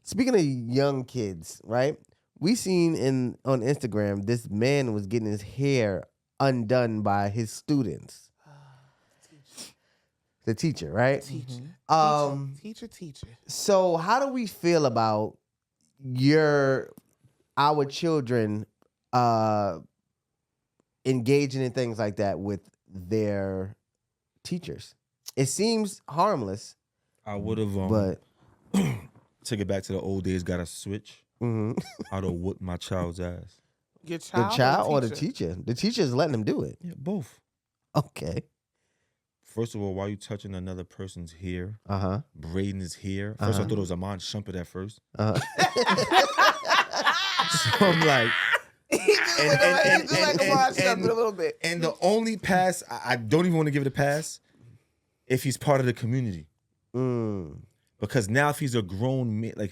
Speaking of young kids, right? We seen on Instagram this man was getting his hair undone by his students. The teacher, right? Teacher. So how do we feel about our children engaging in things like that with their teachers? It seems harmless. I would have but took it back to the old days, got a switch. I'd have whooped my child's ass. Your child, the child or the teacher? The teacher's letting him do it. Yeah, both. Okay. First of all, why are you touching another person's hair? Braiding his hair. First, I thought it was Amon Shumpert at first. So I'm like, a little bit. And the only pass, I don't even want to give it a pass, if he's part of the community. Because now if he's a grown man, like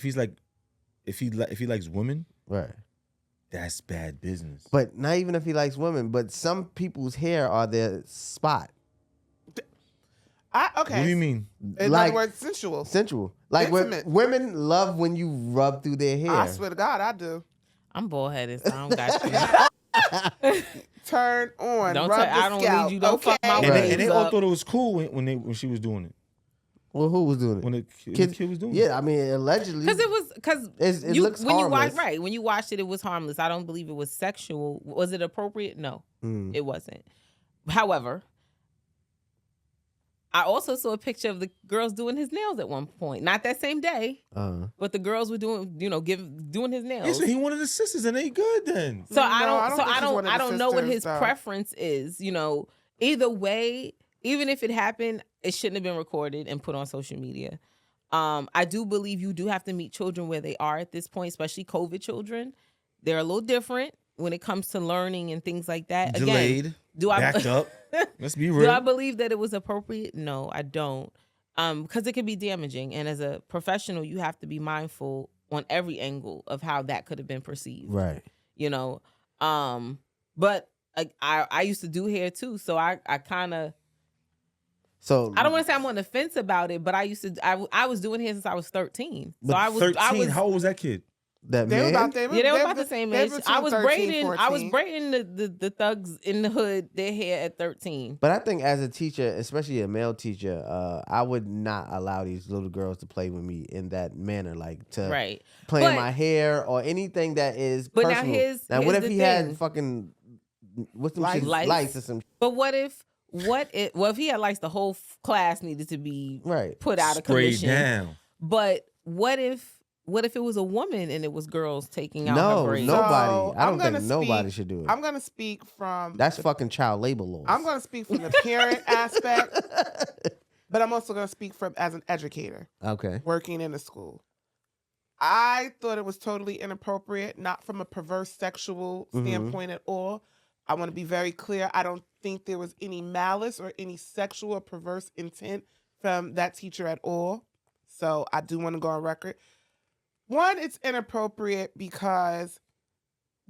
if he likes women, right, that's bad business. But not even if he likes women, but some people's hair are their spot. Okay. What do you mean? In other words, sensual. Like women love when you rub through their hair. I swear to God, I do. I'm bald-headed, so I don't got you. Turn on. I don't need you. Don't fuck my and they all thought it was cool when she was doing it. Well, who was doing it? When the kid was doing it. Yeah, I mean, allegedly. Because it looks harmless. When you watched it, it was harmless. I don't believe it was sexual. Was it appropriate? No, it wasn't. However, I also saw a picture of the girls doing his nails at one point. Not that same day, but the girls were doing, doing his nails. Yeah, so he wanted the sisters, and they good then. So I don't know what his preference is. Either way, even if it happened, it shouldn't have been recorded and put on social media. I do believe you do have to meet children where they are at this point, especially COVID children. They're a little different when it comes to learning and things like that. Delayed. Again, backed up. Let's be real. Do I believe that it was appropriate? No, I don't. Because it can be damaging. And as a professional, you have to be mindful on every angle of how that could have been perceived. Right. But I used to do hair too. So I kind of. So I don't want to say I'm on the fence about it, but I used to. I was doing hair since I was 13. So I was 13. How old was that kid? They were about the same age. I was 13, braiding the thugs in the hood their hair at 13. But I think as a teacher, especially a male teacher, I would not allow these little girls to play with me in that manner, like playing my hair or anything that is personal. Now what if he had fucking what's some lights or some? But what if he had lights, the whole class needed to be put out of Sprayed commission. Down. But what if it was a woman and it was girls taking out her braids? Nobody. I don't think nobody should do it. I'm going to speak from... That's fucking child labor laws. I'm going to speak from the parent aspect, but I'm also going to speak from as an educator. Okay. Working in a school. I thought it was totally inappropriate, not from a perverse sexual standpoint at all. I want to be very clear. I don't think there was any malice or any sexual or perverse intent from that teacher at all. So I do want to go on record. One, it's inappropriate because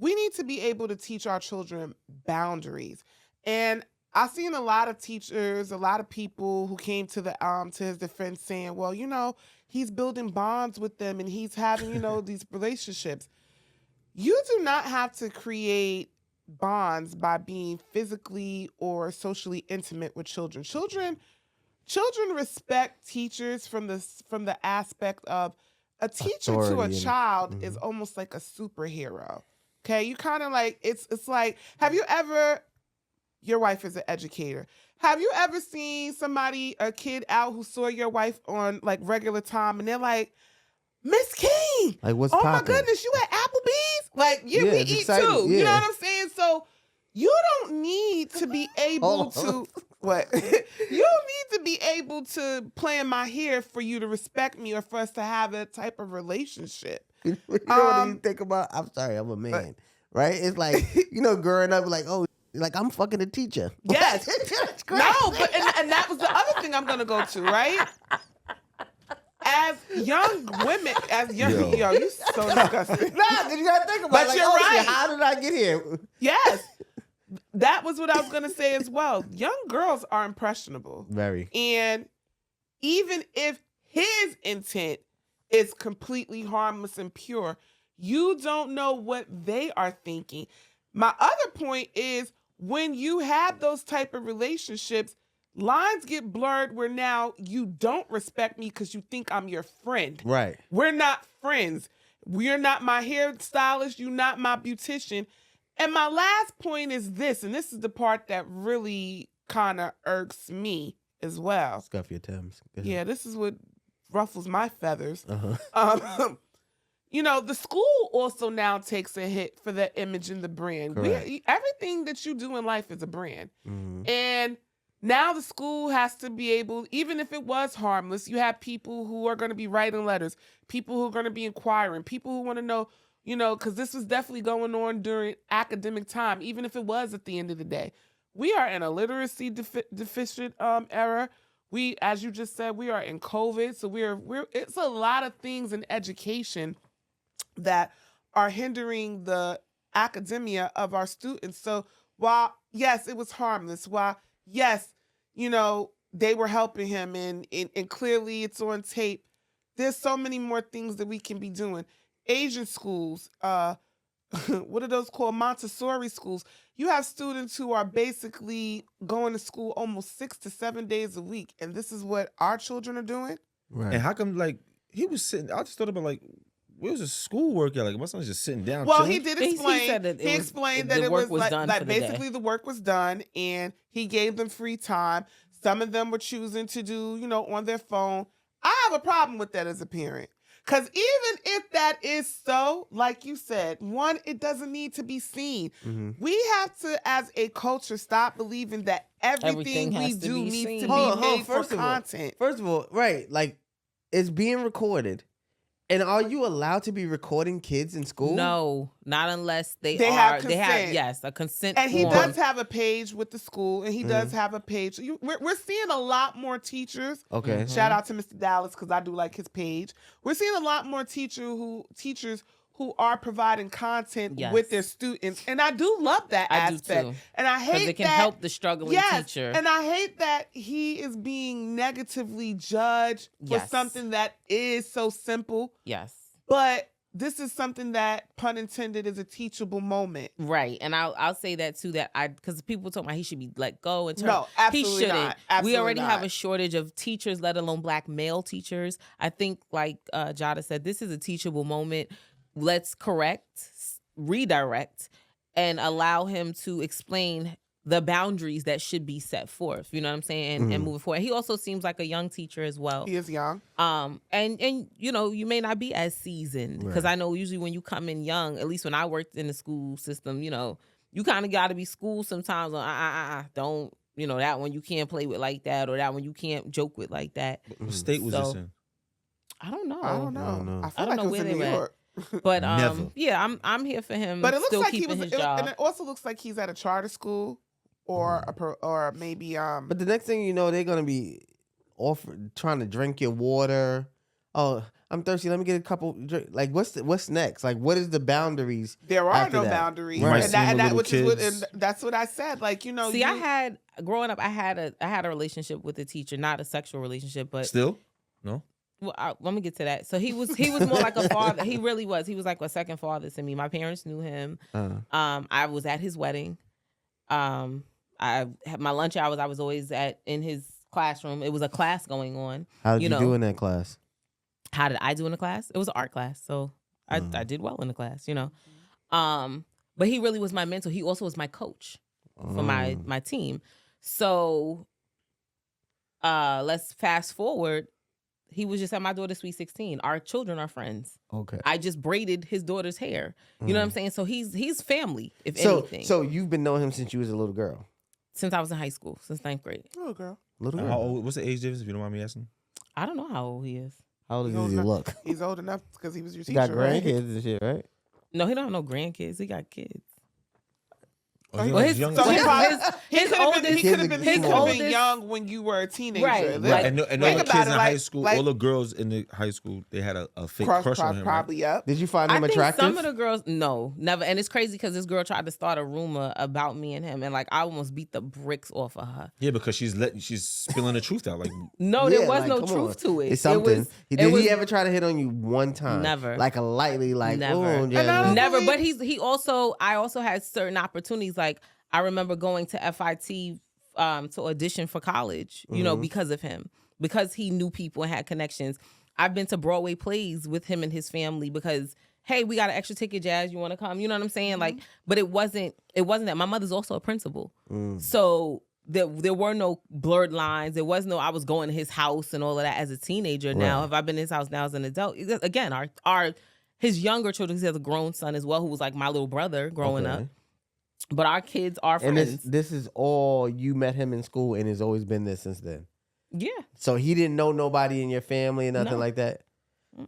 we need to be able to teach our children boundaries. And I've seen a lot of teachers, a lot of people who came to his defense saying, well, he's building bonds with them and he's having, these relationships. You do not have to create bonds by being physically or socially intimate with children. Children respect teachers from the aspect of a teacher to a child is almost like a superhero. Okay, you kind of like it's like, have you ever? Your wife is an educator. Have you ever seen a kid out who saw your wife on like regular time and they're like, Miss King, like what's oh poppin'? my goodness, you at Applebee's? Like, we eat exciting. too. Yeah. You know what I'm saying? So you don't need to be able to what? You don't need to be able to play in my hair for you to respect me or for us to have that type of relationship. You know what you think about? I'm sorry, I'm a man, right? It's like growing up, like like I'm fucking a teacher. Yes, no, but and that was the other thing I'm gonna go to, right? As young women, yo, you so disgusting. Nah, you gotta think about it. But like, you're right. Shit, how did I get here? Yes. That was what I was going to say as well. Young girls are impressionable. Very. And even if his intent is completely harmless and pure. You don't know what they are thinking. My other point is when you have those type of relationships, lines get blurred where now you don't respect me because you think I'm your friend. Right. We're not friends. We're not my hairstylist. You're not my beautician. And my last point is this, and this is the part that really kind of irks me as well. Scuff your Timbs. Yeah, this is what ruffles my feathers. Uh-huh. The school also now takes a hit for the image and the brand. Everything that you do in life is a brand. Mm-hmm. And now the school has to be able, even if it was harmless, you have people who are going to be writing letters, people who are going to be inquiring, people who want to know, because this was definitely going on during academic time, even if it was at the end of the day. We are in a literacy deficient era. We, as you just said, we are in COVID. So it's a lot of things in education that are hindering the academia of our students. So while, yes, it was harmless, while, yes, they were helping him and clearly it's on tape, there's so many more things that we can be doing. Asian schools, what are those called? Montessori schools. You have students who are basically going to school almost 6 to 7 days a week. And this is what our children are doing. Right. And how come, he was sitting, I just thought about, where was his schoolwork at? My son's just sitting down. Well, chilling. he did explain. He explained that it was basically the work was done and he gave them free time. Some of them were choosing to do, on their phone. I have a problem with that as a parent. Because even if that is so, like you said, one, it doesn't need to be seen. Mm-hmm. We have to, as a culture, stop believing that everything we do needs to be made for content. First of all, right, it's being recorded. And are you allowed to be recording kids in school? No, not unless they have consent. They have, yes, a consent and form. He does have a page with the school, and he does have a page. We're seeing a lot more teachers. Okay. Mm-hmm. Shout out to Mr. Dallas because I do like his page. We're seeing a lot more teachers who are providing content with their students, and I do love that aspect. Do too. And I hate that it can help the struggling teacher. And I hate that he is being negatively judged for something that is so simple. Yes, but this is something that, pun intended, is a teachable moment. Right. And I'll say that too, because people talk about he should be let go and turn. No, absolutely he shouldn't. not. Absolutely we already not. have a shortage of teachers, let alone Black male teachers. I think, like Jada said, this is a teachable moment. Let's redirect, and allow him to explain the boundaries that should be set forth. You know what I'm saying? And moving forward. He also seems like a young teacher as well. He is young. And you may not be as seasoned, because I know usually when you come in young, at least when I worked in the school system, you kind of got to be schooled sometimes on don't, that one you can't play with like that, or that one you can't joke with like that. What state was this in? I don't know. I don't know. I don't know where they were. But yeah, I'm here for him. But it looks still like keeping his job. And it also looks like he's at a charter school, or maybe. But the next thing you know, they're gonna be trying to drink your water. Oh, I'm thirsty. Let me get a couple. What's next? What is the boundaries? There are no boundaries, right. and that's what I said. See, I had growing up, I had a relationship with a teacher, not a sexual relationship, but still no. Well, let me get to that. So he was more like a father. He really was. He was like a second father to me. My parents knew him. I was at his wedding. I had my lunch hours. I was always in his classroom. It was a class going on. How did you do in that class? How did I do in the class? It was an art class, so I did well in the class. But he really was my mentor. He also was my coach for my team. So let's fast forward. He was just at my daughter's Sweet 16. Our children are friends. Okay. I just braided his daughter's hair. You know what I'm saying? So he's family, if anything. So you've been knowing him since you was a little girl? Since I was in high school, since 9th grade. Little girl. How old? What's the age difference, if you don't mind me asking? I don't know how old he is. How old does he look? He's old enough because he was your teacher. He got grandkids and shit, right? No, he don't have no grandkids. He got kids. Well, his could have been young when you were a teenager. Right. Like, and all the kids in high school, all the girls in the high school, they had a fake crush on him. Probably, right? Did you find him attractive? Some of the girls, no, never. And it's crazy because this girl tried to start a rumor about me and him, and like I almost beat the bricks off of her. Yeah, because she's spilling the truth out. Like, no, there was no truth to it. It's something. Did he ever try to hit on you one time? Never. Like a lightly, like never. Never. But I also had certain opportunities. Like I remember going to FIT to audition for college, you know, because of him, because he knew people and had connections. I've been to Broadway plays with him and his family because, hey, we got an extra ticket, Jazz. You want to come? You know what I'm saying? Like, but it wasn't that. My mother's also a principal, so there were no blurred lines. There was no I was going to his house and all of that as a teenager. Right. Now, if I've been in his house now as an adult, again, his younger children, he has a grown son as well who was like my little brother growing up. But our kids are friends. And this is all you met him in school and it's always been this since then. Yeah. So he didn't know nobody in your family and nothing like that?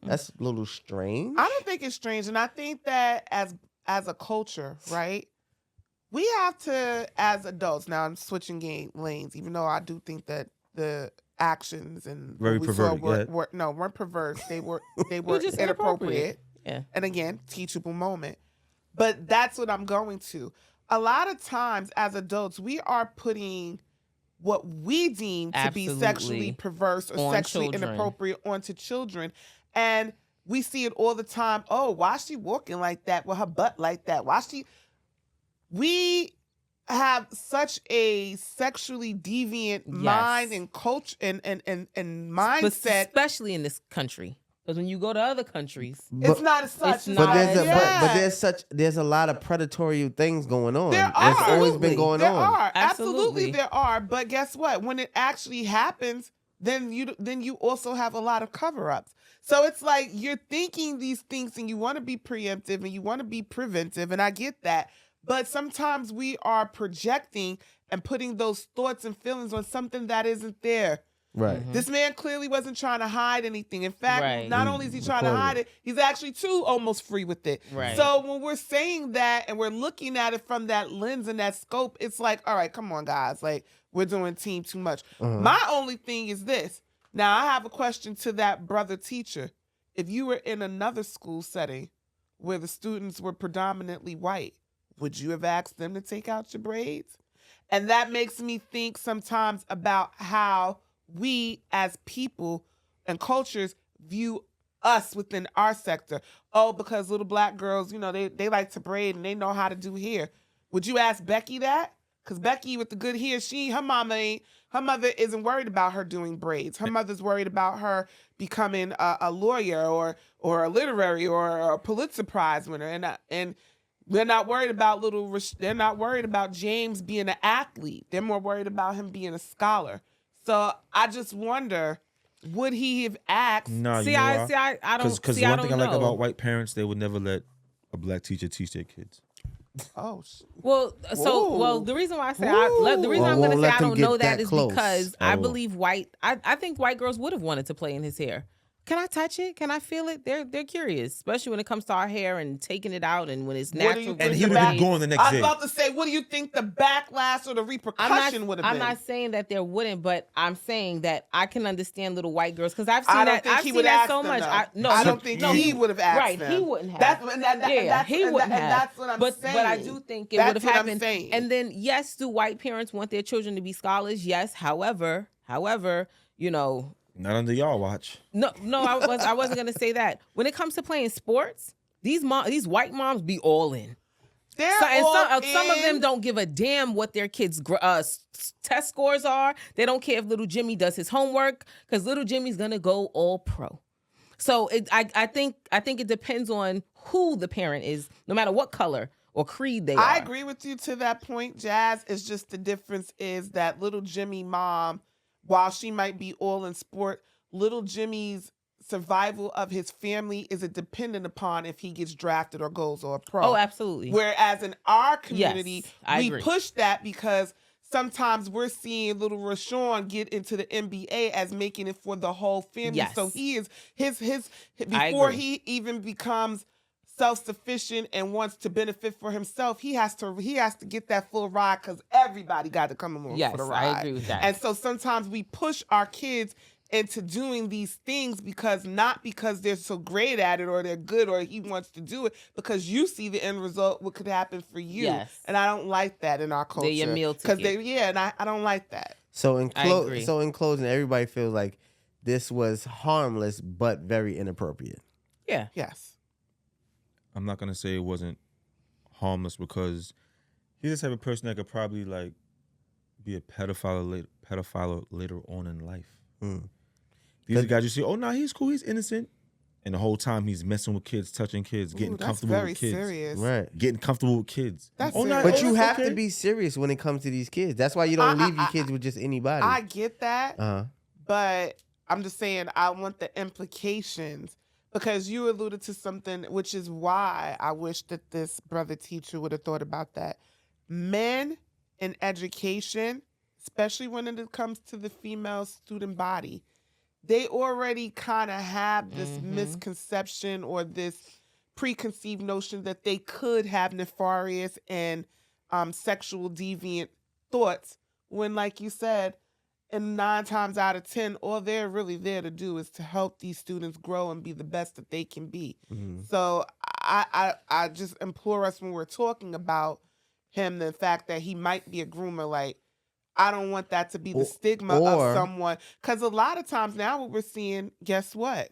That's a little strange. I don't think it's strange. And I think that as a culture, right, we have to, as adults, now I'm switching lanes, even though I do think that the actions and very perverted weren't perverse. They were just inappropriate. Yeah. And again, teachable moment. But that's what I'm going to. A lot of times as adults, we are putting what we deem to be sexually perverse or sexually inappropriate onto children. And we see it all the time. Oh, why is she walking like that with her butt like that? We have such a sexually deviant mind and culture and mindset. Especially in this country. Because when you go to other countries, it's not as such. There's a lot of predatory things going on. There are. It's always been going on. Absolutely, there are. But guess what? When it actually happens, then you also have a lot of cover-ups. So it's like you're thinking these things and you want to be preemptive and you want to be preventive, and I get that. But sometimes we are projecting and putting those thoughts and feelings on something that isn't there. Right. This man clearly wasn't trying to hide anything. In fact, not only is he trying to hide it, he's actually too almost free with it. Right. So when we're saying that and we're looking at it from that lens and that scope, it's like, all right, come on, guys. Like, we're doing team too much. My only thing is this. Now, I have a question to that brother teacher. If you were in another school setting where the students were predominantly white, would you have asked them to take out your braids? And that makes me think sometimes about how we as people and cultures view us within our sector. Oh, because little black girls, you know, they like to braid and they know how to do hair. Would you ask Becky that? Because Becky with the good hair, her mother isn't worried about her doing braids. Her mother's worried about her becoming a lawyer or a literary or a Pulitzer Prize winner. And they're not worried about they're not worried about James being an athlete. They're more worried about him being a scholar. So I just wonder, would he have asked? No, I don't. Because one thing I like about white parents, they would never let a black teacher teach their kids. Oh. Well, the reason why I say the reason I'm going to say I don't know that is because I believe I think white girls would have wanted to play in his hair. Can I touch it? Can I feel it? They're curious, especially when it comes to our hair and taking it out and when it's natural. And he would have been going the next day. I was about to say, what do you think the backlash or the repercussion would have been? I'm not saying that there wouldn't, but I'm saying that I can understand little white girls because I've seen that. I've seen that so much. I don't think he would have asked them. Right, he wouldn't have. He wouldn't have. That's what I'm saying. But I do think it would have happened. And then, yes, do white parents want their children to be scholars? Yes. However, you know. Not under y'all watch. No, I wasn't gonna say that. When it comes to playing sports, these white moms be all in. Some of them don't give a damn what their kids' test scores are. They don't care if little Jimmy does his homework because little Jimmy's gonna go all pro. So I think it depends on who the parent is, no matter what color or creed they are. I agree with you to that point, Jazz. It's just the difference is that little Jimmy mom, while she might be all in sport, little Jimmy's survival of his family is dependent upon if he gets drafted or goes or pro. Oh, absolutely. Whereas in our community, we agree. Push that because sometimes we're seeing little Rashawn get into the NBA as making it for the whole family. Yes. So he is before he even becomes self-sufficient and wants to benefit for himself, he has to get that full ride because everybody got to come along for the ride. I agree with that. And so sometimes we push our kids into doing these things not because they're so great at it or they're good or he wants to do it, because you see the end result, what could happen for you. Yes. And I don't like that in our culture. They're your meal ticket. And I don't like that. So in closing, everybody feels like this was harmless but very inappropriate. Yeah. Yes. I'm not gonna say it wasn't harmless because he's the type of person that could probably like be a pedophile later on in life. These are guys you see, oh no, he's cool, he's innocent, and the whole time he's messing with kids, touching kids, getting comfortable with kids. Serious. Right. Getting comfortable with kids. That's but you have to be serious when it comes to these kids. That's why you don't leave your kids with just anybody. I get that, but I'm just saying I want the implications. Because you alluded to something, which is why I wish that this brother teacher would have thought about that. Men in education, especially when it comes to the female student body, they already kind of have this misconception or this preconceived notion that they could have nefarious and sexual deviant thoughts when, like you said, and 9 times out of 10, all they're really there to do is to help these students grow and be the best that they can be. So I just implore us when we're talking about him, the fact that he might be a groomer, like, I don't want that to be the stigma of someone. Because a lot of times now what we're seeing, guess what?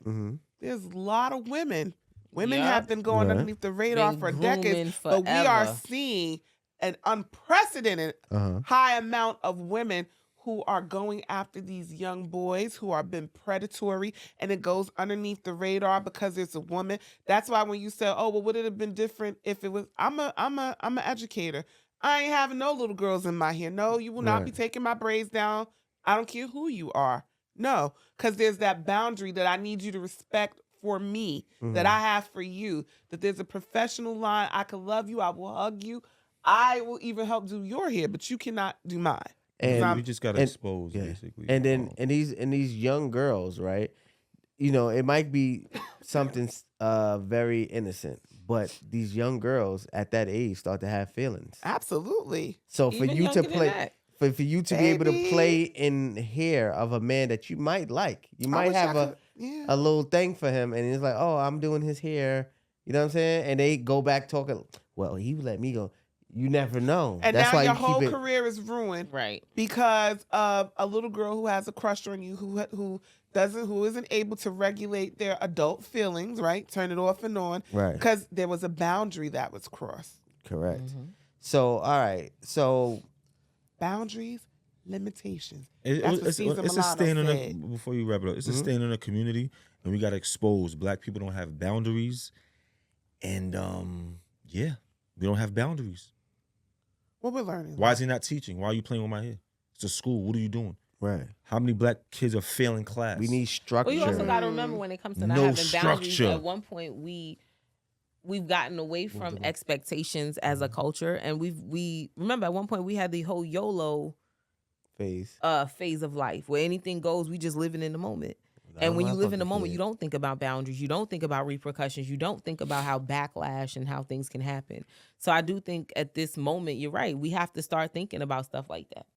There's a lot of women. Women have been going underneath the radar for decades, but we are seeing an unprecedented high amount of women who are going after these young boys who are been predatory, and it goes underneath the radar because it's a woman. That's why when you say, oh, well, would it have been different if it was, I'm an educator. I ain't having no little girls in my hair. No, you will not be taking my braids down. I don't care who you are. No, because there's that boundary that I need you to respect for me, that I have for you, that there's a professional line. I can love you. I will hug you. I will even help do your hair, but you cannot do mine. And we just got exposed, basically. And then and these young girls, right? You know, it might be something very innocent, but these young girls at that age start to have feelings. Absolutely. So for you to play, for you to be able to play in hair of a man that you might like, you might have a little thing for him, and it's like, oh, I'm doing his hair. You know what I'm saying? And they go back talking. Well, he let me go. You never know. And that's now why your whole career is ruined, right? Because of a little girl who has a crush on you, who isn't able to regulate their adult feelings, right? Turn it off and on, right? Because there was a boundary that was crossed. Correct. So, all right. So, boundaries, limitations. It's a stain on the, before you wrap it up. It's a stain on the community, and we got to expose. Black people don't have boundaries, and we don't have boundaries. What we're learning. Why is he not teaching? Why are you playing with my hair? It's a school. What are you doing? Right. How many black kids are failing class? We need structure. Well, you also got to remember when it comes to not having boundaries, at one point we've gotten away from expectations as a culture, and we remember at one point we had the whole YOLO phase of life where anything goes, we just living in the moment. And when you live in the moment, you don't think about boundaries. You don't think about repercussions. You don't think about how backlash and how things can happen. So I do think at this moment, you're right. We have to start thinking about stuff like that.